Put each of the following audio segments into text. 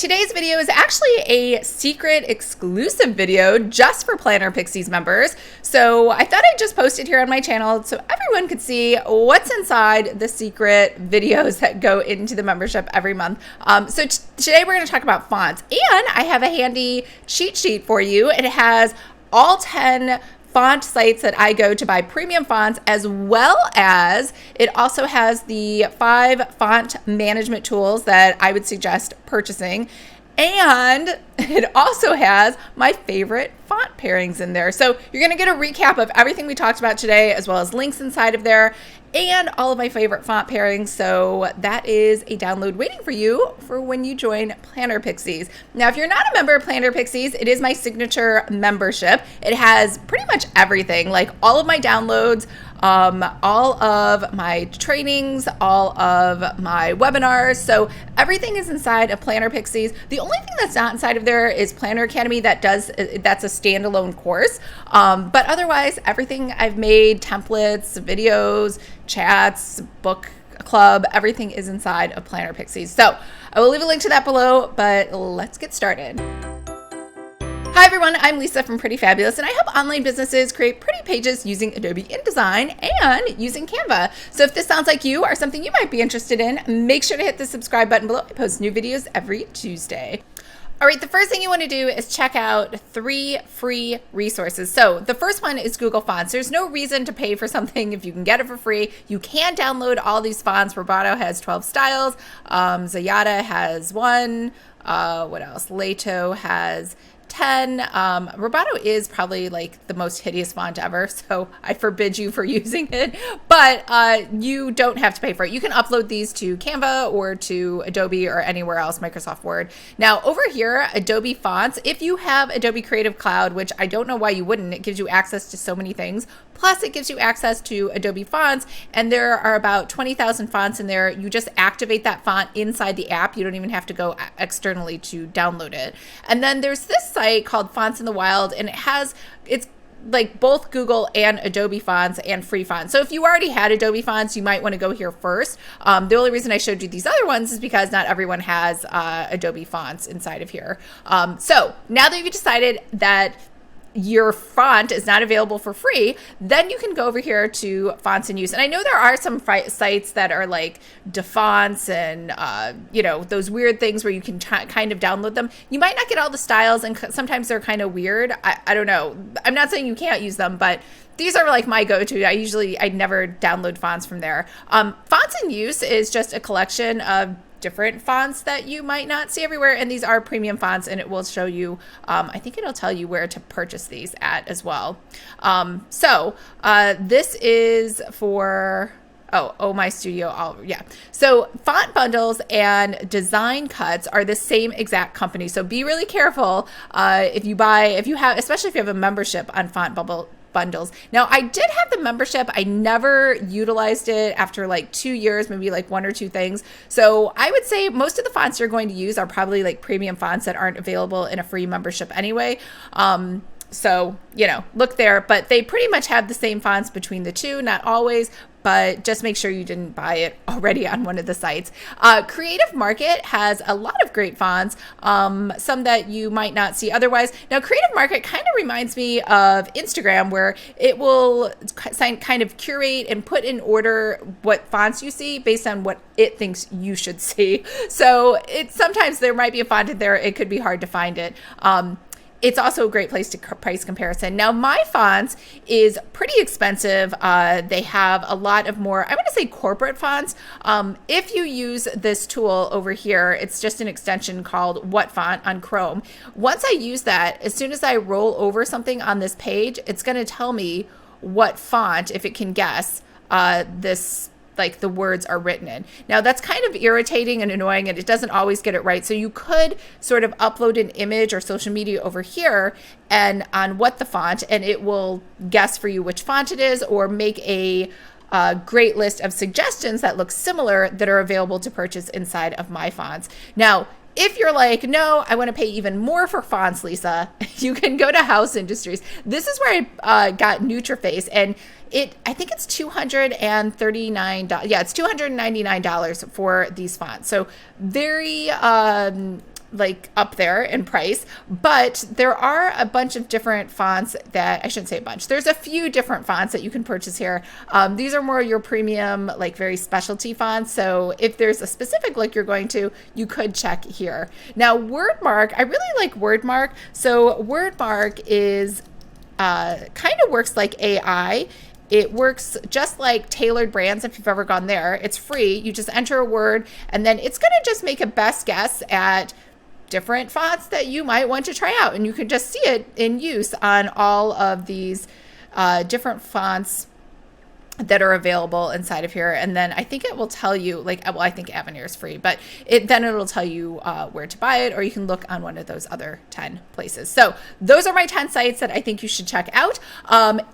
Today's video is actually a secret exclusive video just for Planner Pixies members. So I thought I'd just post it here on my channel so everyone could see what's inside the secret videos that go into the membership every month. So today we're going to talk about fonts, and I have a handy cheat sheet for you. It has all 10 font sites that I go to buy premium fonts, as well as it also has the 5 font management tools that I would suggest purchasing. And it also has my favorite font pairings in there. So you're going to get a recap of everything we talked about today, as well as links inside of there and all of my favorite font pairings. So that is a download waiting for you for when you join Planner Pixies. Now, if you're not a member of Planner Pixies, it is my signature membership. It has pretty much everything, like all of my downloads, all of my trainings, all of my webinars. So everything is inside of Planner Pixies. The only thing that's not inside of there is Planner Academy. That's a standalone course. But otherwise, everything I've made, templates, videos, chats, book club, everything is inside of Planner Pixies. So I will leave a link to that below, but let's get started. Hi everyone, I'm Lisa from Pretty Fabulous, and I help online businesses create pretty pages using Adobe InDesign and using Canva. So if this sounds like you or something you might be interested in, make sure to hit the subscribe button below. I post new videos every Tuesday. All right, the first thing you want to do is check out 3 free resources. So the first one is Google Fonts. There's no reason to pay for something if you can get it for free. You can download all these fonts. Roboto has 12 styles. Zayada has 1. What else? Leto has 10. Roboto is probably like the most hideous font ever, so I forbid you for using it, but you don't have to pay for it. You can upload these to Canva or to Adobe or anywhere else, Microsoft Word. Now over here, Adobe Fonts, if you have Adobe Creative Cloud, which I don't know why you wouldn't, it gives you access to so many things. Plus it gives you access to Adobe Fonts, and there are about 20,000 fonts in there. You just activate that font inside the app. You don't even have to go externally to download it. And then there's this site called Fonts in the Wild, and it's like both Google and Adobe fonts and free fonts. So if you already had Adobe fonts, you might want to go here first. The only reason I showed you these other ones is because not everyone has Adobe fonts inside of here. So now that you've decided that your font is not available for free, then you can go over here to fonts in use. And I know there are some sites that are like DeFonts and those weird things where you can kind of download them. You might not get all the styles, and sometimes they're kind of weird. I don't know. I'm not saying you can't use them, but these are like my go-to. I never download fonts from there. Fonts in use is just a collection of different fonts that you might not see everywhere, and these are premium fonts, and it will show you, I think it'll tell you where to purchase these at as well. This is for my studio. So Font Bundles and DesignCuts are the same exact company. So be really careful especially if you have a membership on Font Bundles. Now, I did have the membership. I never utilized it after like 2 years, maybe like 1 or 2 things. So I would say most of the fonts you're going to use are probably like premium fonts that aren't available in a free membership anyway. So, look there, but they pretty much have the same fonts between the two, not always, but just make sure you didn't buy it already on one of the sites. Creative Market has a lot of great fonts, some that you might not see otherwise. Now, Creative Market kind of reminds me of Instagram, where it will kind of curate and put in order what fonts you see based on what it thinks you should see. So sometimes there might be a font in there. It could be hard to find it. It's also a great place to price comparison. Now, my fonts is pretty expensive. They have a lot of more, I want to say, corporate fonts. If you use this tool over here, it's just an extension called What Font on Chrome. Once I use that, as soon as I roll over something on this page, it's going to tell me what font, if it can guess, like the words are written in. Now that's kind of irritating and annoying, and it doesn't always get it right. So you could sort of upload an image or social media over here and on what the font, and it will guess for you which font it is, or make a great list of suggestions that look similar that are available to purchase inside of my fonts. Now, if you're like, no, I want to pay even more for fonts, Lisa, you can go to House Industries. This is where I got Nutriface, and I think it's $239. Yeah, it's $299 for these fonts. So very like up there in price, but there are a bunch of different fonts that I shouldn't say a bunch. There's a few different fonts that you can purchase here. These are more your premium, like very specialty fonts. So if there's a specific look you're going to, you could check here. Now, Wordmark, I really like Wordmark. So Wordmark is kind of works like AI. It works just like Tailored Brands, if you've ever gone there. It's free. You just enter a word, and then it's going to just make a best guess at different fonts that you might want to try out. And you can just see it in use on all of these different fonts that are available inside of here. And then I think it will tell you, like, well, I think Avenir is free, but then it'll tell you where to buy it, or you can look on one of those other 10 places. So those are my 10 sites that I think you should check out.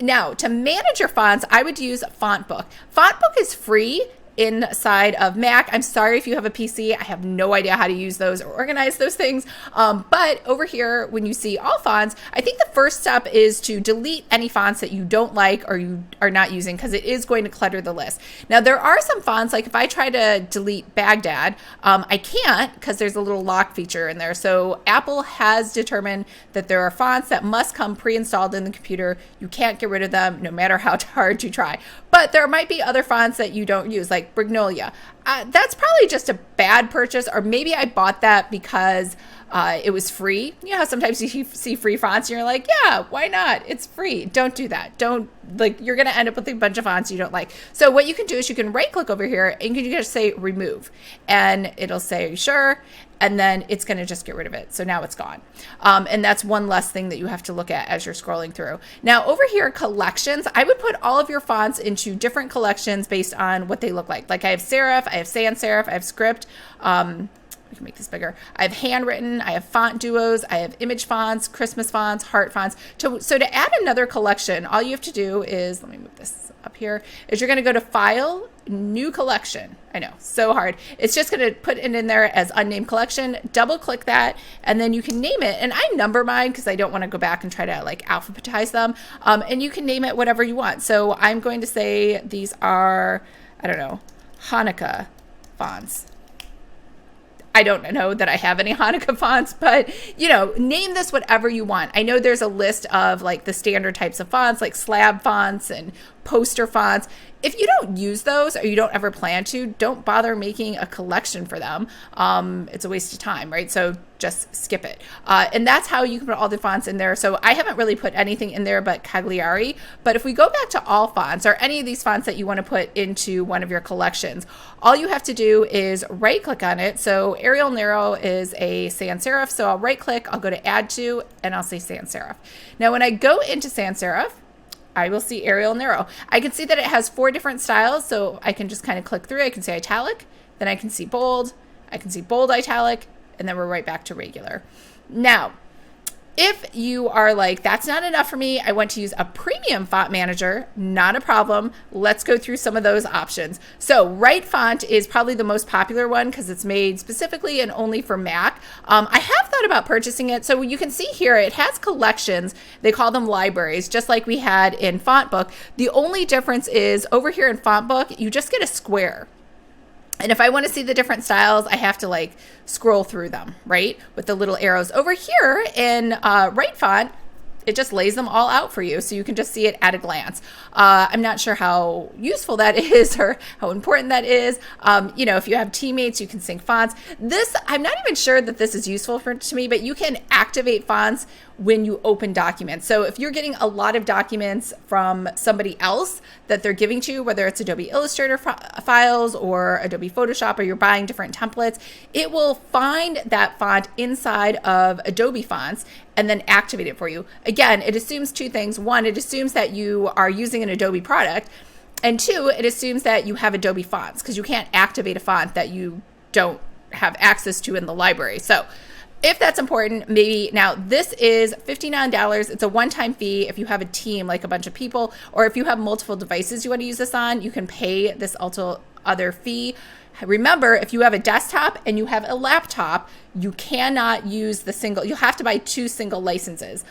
Now, to manage your fonts, I would use FontBook. FontBook is free inside of Mac. I'm sorry if you have a PC. I have no idea how to use those or organize those things. But over here, when you see all fonts, I think the first step is to delete any fonts that you don't like or you are not using, because it is going to clutter the list. Now, there are some fonts, like if I try to delete Baghdad, I can't, because there's a little lock feature in there. So Apple has determined that there are fonts that must come pre-installed in the computer. You can't get rid of them, no matter how hard you try. But there might be other fonts that you don't use, like Brignolia. That's probably just a bad purchase, or maybe I bought that because it was free. You know how sometimes you see free fonts and you're like, yeah, why not? It's free. Don't do that. Don't, like, you're going to end up with a bunch of fonts you don't like. So what you can do is you can right click over here and you can just say remove, and it'll say, are you sure? And then it's going to just get rid of it. So now it's gone. And that's one less thing that you have to look at as you're scrolling through. Now over here, collections, I would put all of your fonts into different collections based on what they look like. Like I have serif, I have sans serif, I have script. We can make this bigger. I have handwritten, I have font duos, I have image fonts, Christmas fonts, heart fonts. So to add another collection, all you have to do is, let me move this up here, is you're going to go to File, New Collection. I know, so hard. It's just going to put it in there as unnamed collection, double click that, and then you can name it. And I number mine because I don't want to go back and try to like alphabetize them. And you can name it whatever you want. So I'm going to say these are, I don't know, Hanukkah fonts. I don't know that I have any Hanukkah fonts, but, you know, name this whatever you want. I know there's a list of like the standard types of fonts, like slab fonts and poster fonts. If you don't use those, or you don't ever plan to, don't bother making a collection for them. It's a waste of time, right? So just skip it. And that's how you can put all the fonts in there. So I haven't really put anything in there but Cagliari. But if we go back to all fonts, or any of these fonts that you want to put into one of your collections, all you have to do is right click on it. So Arial Narrow is a sans serif. So I'll right click, I'll go to add to, and I'll say sans serif. Now when I go into sans serif, I will see Arial Narrow. I can see that it has 4 different styles, so I can just kind of click through. I can say italic, then I can see bold, I can see bold italic, and then we're right back to regular. Now, if you are like, that's not enough for me, I want to use a premium font manager, not a problem. Let's go through some of those options. So RightFont is probably the most popular one because it's made specifically and only for Mac. I have thought about purchasing it. So you can see here, it has collections. They call them libraries, just like we had in FontBook. The only difference is over here in FontBook, you just get a square. And if I want to see the different styles, I have to like scroll through them, right? With the little arrows. Over here in RightFont, it just lays them all out for you, so you can just see it at a glance. I'm not sure how useful that is or how important that is. You know, if you have teammates, you can sync fonts. This, I'm not even sure that this is useful to me, but you can activate fonts when you open documents. So if you're getting a lot of documents from somebody else that they're giving to you, whether it's Adobe Illustrator files or Adobe Photoshop, or you're buying different templates, it will find that font inside of Adobe fonts and then activate it for you. Again, it assumes 2 things. 1, it assumes that you are using an Adobe product. And 2, it assumes that you have Adobe fonts, because you can't activate a font that you don't have access to in the library. So if that's important, maybe. Now this is $59. It's a one-time fee. If you have a team, like a bunch of people, or if you have multiple devices you want to use this on, you can pay this other fee. Remember, if you have a desktop and you have a laptop, you cannot use the single, you'll have to buy 2 single licenses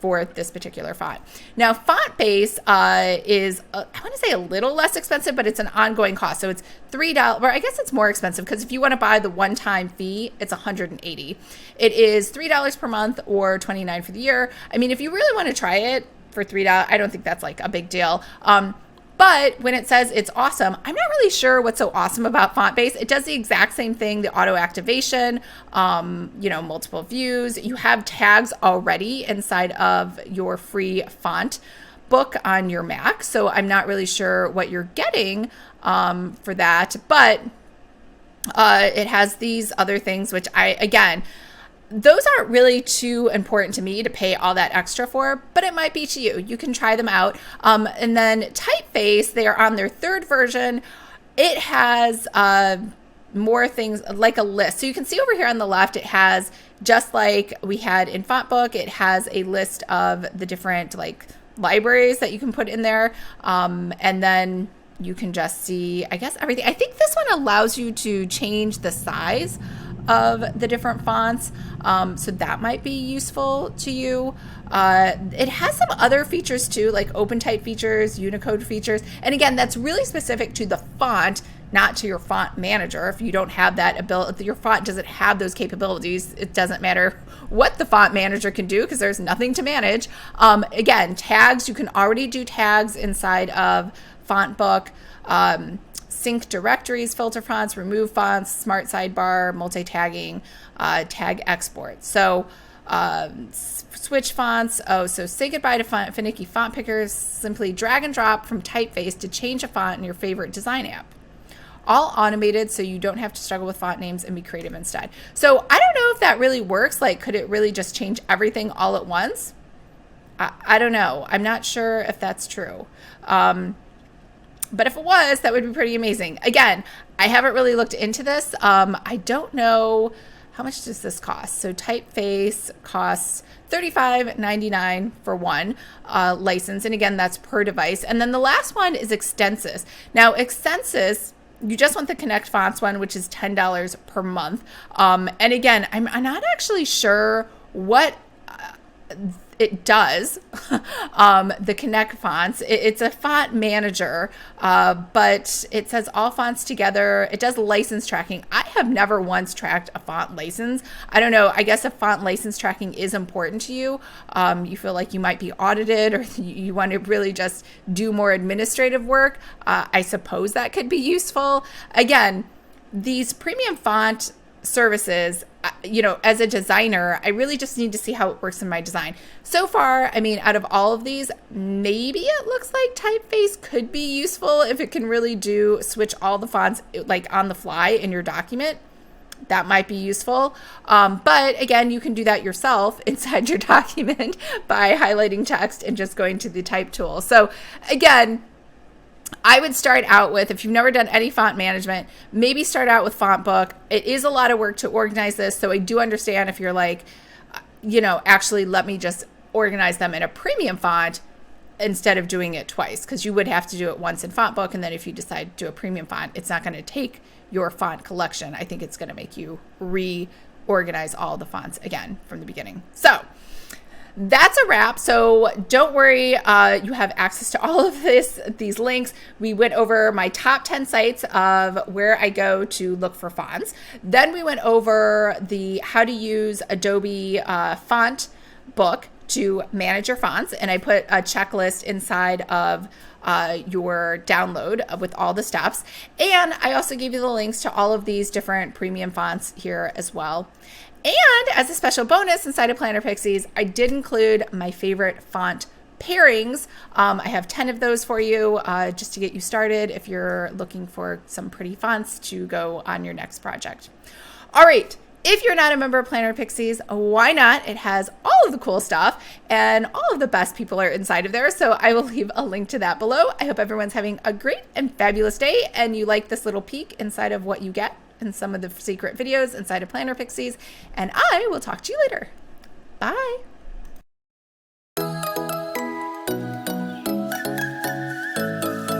for this particular font. Now, font base is, I want to say a little less expensive, but it's an ongoing cost. So it's $3, or I guess it's more expensive because if you want to buy the one-time fee, it's $180. It is $3 per month or $29 for the year. I mean, if you really want to try it for $3, I don't think that's like a big deal. But when it says it's awesome, I'm not really sure what's so awesome about font base. It does the exact same thing, the auto activation, multiple views. You have tags already inside of your free font book on your Mac. So I'm not really sure what you're getting for that, but it has these other things, which those aren't really too important to me to pay all that extra for, but it might be to you. You can try them out. And then Typeface, they are on their 3rd version. It has more things like a list. So you can see over here on the left, it has, just like we had in FontBook, it has a list of the different like libraries that you can put in there. And then you can just see, I guess, everything. I think this one allows you to change the size of the different fonts. So that might be useful to you. It has some other features too, like open type features, Unicode features. And again, that's really specific to the font, not to your font manager. If you don't have that ability, your font doesn't have those capabilities, it doesn't matter what the font manager can do because there's nothing to manage. Again, tags, you can already do tags inside of FontBook. Sync directories, filter fonts, remove fonts, smart sidebar, multi-tagging, tag export. So switch fonts. So say goodbye to finicky font pickers. Simply drag and drop from Typeface to change a font in your favorite design app. All automated, so you don't have to struggle with font names and be creative instead. So I don't know if that really works. Like, could it really just change everything all at once? I don't know. I'm not sure if that's true. But if it was, that would be pretty amazing. Again, I haven't really looked into this. I don't know, how much does this cost? So Typeface costs $35.99 for one license. And again, that's per device. And then the last one is Extensis. Now, Extensis, you just want the Connect Fonts one, which is $10 per month. And again, I'm not actually sure what it does, the Connect Fonts. It's a font manager, but it says all fonts together. It does license tracking. I have never once tracked a font license. I don't know. I guess if font license tracking is important to you, you feel like you might be audited or you want to really just do more administrative work, I suppose that could be useful. Again, these premium font services, as a designer, I really just need to see how it works in my design. So far, I mean, out of all of these, maybe it looks like Typeface could be useful if it can really switch all the fonts like on the fly in your document. That might be useful. But again, you can do that yourself inside your document by highlighting text and just going to the type tool. So again, I would start out with, if you've never done any font management, maybe start out with FontBook. It is a lot of work to organize this, so I do understand if you're like, actually let me just organize them in a premium font instead of doing it twice, because you would have to do it once in FontBook, and then if you decide to do a premium font, it's not going to take your font collection. I think it's going to make you reorganize all the fonts again from the beginning. So that's a wrap. So don't worry, you have access to all of these links. We went over my top 10 sites of where I go to look for fonts. Then we went over the how to use Adobe font book to manage your fonts. And I put a checklist inside of your download with all the steps. And I also gave you the links to all of these different premium fonts here as well. And as a special bonus inside of Planner Pixies, I did include my favorite font pairings. I have 10 of those for you just to get you started if you're looking for some pretty fonts to go on your next project. All right. If you're not a member of Planner Pixies, why not? It has all of the cool stuff and all of the best people are inside of there. So I will leave a link to that below. I hope everyone's having a great and fabulous day and you like this little peek inside of what you get and some of the secret videos inside of Planner Pixies. And I will talk to you later. Bye.